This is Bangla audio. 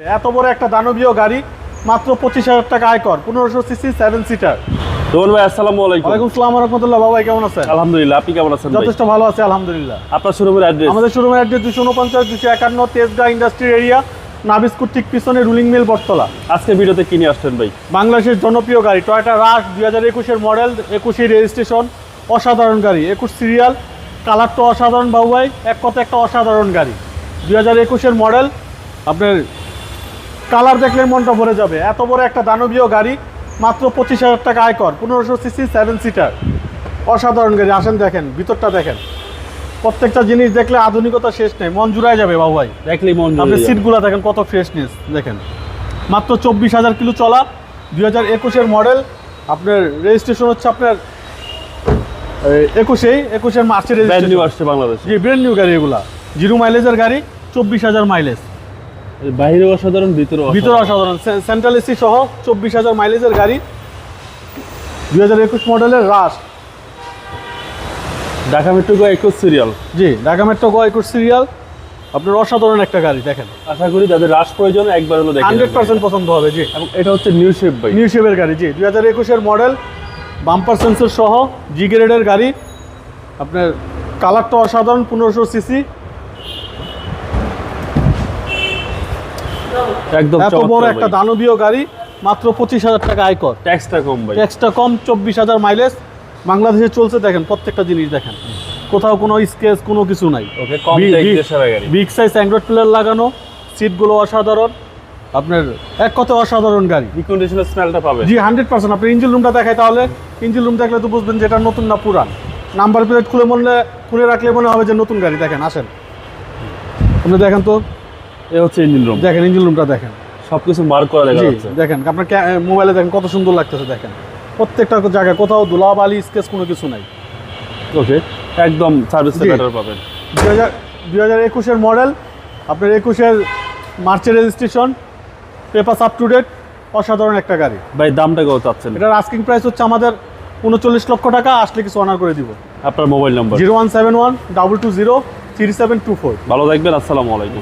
এত বড় একটা দানবীয় গাড়ি মাত্র 25,000 টাকা আয়কর, 1500 সিসি 7 সিটার। রোহন ভাই আসসালামু আলাইকুম। ওয়ালাইকুম আসসালাম ওয়া রাহমাতুল্লাহ। বাবা কেমন আছেন? আলহামদুলিল্লাহ, আপনি কেমন আছেন? যথেষ্ট ভালো আছে আলহামদুলিল্লাহ। আপনার শোরুমের অ্যাড্রেস? আমাদের শোরুমের অ্যাড্রেস 249 251 তেজগাঁ ইন্ডাস্ট্রিয়াল এরিয়া, নাবিস্কুট ঠিক পিছনে রুলিং মিল বটতলা। আজকে ভিডিওতে কি নিয়ে আসছেন ভাই? বাংলাদেশের জনপ্রিয় গাড়ি টয়োটা রাশ 2021 এর মডেল, 21 রেজিস্ট্রেশন, অসাধারণ গাড়ি, 21 সিরিয়াল, কালারটা অসাধারণ বাবু ভাই, এক কথা একটা অসাধারণ গাড়ি। 2021 এর মডেল, আপনার কালার দেখলে মনটা ভরে যাবে। এত বড় একটা দানবীয় গাড়ি মাত্র 25,000 টাকা আয়কর, 1500 সিসি 7 সিটার, অসাধারণ গাড়ি। আসেন দেখেন, ভিতরটা দেখেন, প্রত্যেকটা জিনিস দেখলে আধুনিকতা শেষ নেই, মন জুড়ায় যাবে বাবু ভাই। দেখলেই মন জুড়ে আপনি যাবে। সিটগুলো দেখেন কত ফ্রেশনেস দেখেন। মাত্র 24,000 কিলো চলা, 2021 এর মডেল, আপনার রেজিস্ট্রেশন হচ্ছে আপনার 21 মার্চের ব্র্যান্ড নিউ রেজিস্ট্রেশন। আসছে বাংলাদেশে। জি, ব্র্যান্ড নিউ গাড়ি এগুলা, 0 মাইলেজের গাড়ি, 24,000 মাইলেজ। বাইরে অসাধারণ, ভিতরে ভিতরে অসাধারণ, সেন্ট্রাল এসি সহ 24,000 মাইলেজের গাড়ি, 2021 মডেলের রাশ। Dhaka metro 21 serial. জি, ঢাকা মেট্রো 21 সিরিয়াল, আপনার অসাধারণ একটা গাড়ি দেখেন। আশা করি যাদের রাশ প্রয়োজন একবার হলো দেখেন। 100% পছন্দ হবে। জি, এবং এটা হচ্ছে নিউ শেপ ভাই। নিউ শেপের গাড়ি। জি, 2021 এর মডেল, বাম্পার সেন্সর সহ জি গ্রেডের গাড়ি, আপনার কালারটা অসাধারণ, 1500 সিসি। একদম এত বড় একটা দানবীয় গাড়ি মাত্র 25,000 টাকা আয়কর, ট্যাক্সটা কম ভাই। ট্যাক্সটা কম, 24,000 মাইলেজ। বাংলাদেশে চলছে দেখেন, প্রত্যেকটা জিনিস দেখেন, কোথাও কোনো স্কেচ কোনো কিছু নাই। ওকে, কম দেশের গাড়ি। বিগ সাইজ অ্যান্ড্রয়েড প্লেয়ার লাগানো, সিটগুলো অসাধারণ, আপনার এক কথায় অসাধারণ গাড়ি। রিকন্ডিশনাল স্মেলটা পাবে। জি, 100%। আপনি ইঞ্জিন রুমটা দেখায়, তাহলে ইঞ্জিন রুম দেখলে তো বুঝবেন যে এটা নতুন না পুরান। নাম্বার প্লেট খুলে রাখলে মনে হবে যে নতুন গাড়ি। দেখেন, আসেন আপনি দেখেন তো, এই হচ্ছে ইঞ্জিন রুম। দেখেন ইঞ্জিন রুমটা দেখেন। সবকিছু মার্ক করা দেখা জি, যাচ্ছে। দেখেন আপনার মোবাইলে দেখেন কত সুন্দর লাগতেছে। দেখেন প্রত্যেকটা জায়গায় কোথাও ধুলাবালি স্কেচ কোনো কিছু নাই। ওকে, একদম সার্ভিসটা জি। বেটার পাবেন। 2021 এর মডেল, আপনার 21 মার্চের registration, papers up to date, অসাধারণ একটা গাড়ি। ভাই দামটা কত চাচ্ছেন? এটার আস্কিং প্রাইস হচ্ছে আমাদের 39 লক্ষ টাকা, আসলে কিছু অনার করে দিব। আপনার মোবাইল নাম্বার? 0171 220 3724। ভালো থাকবেন, আসসালামু আলাইকুম।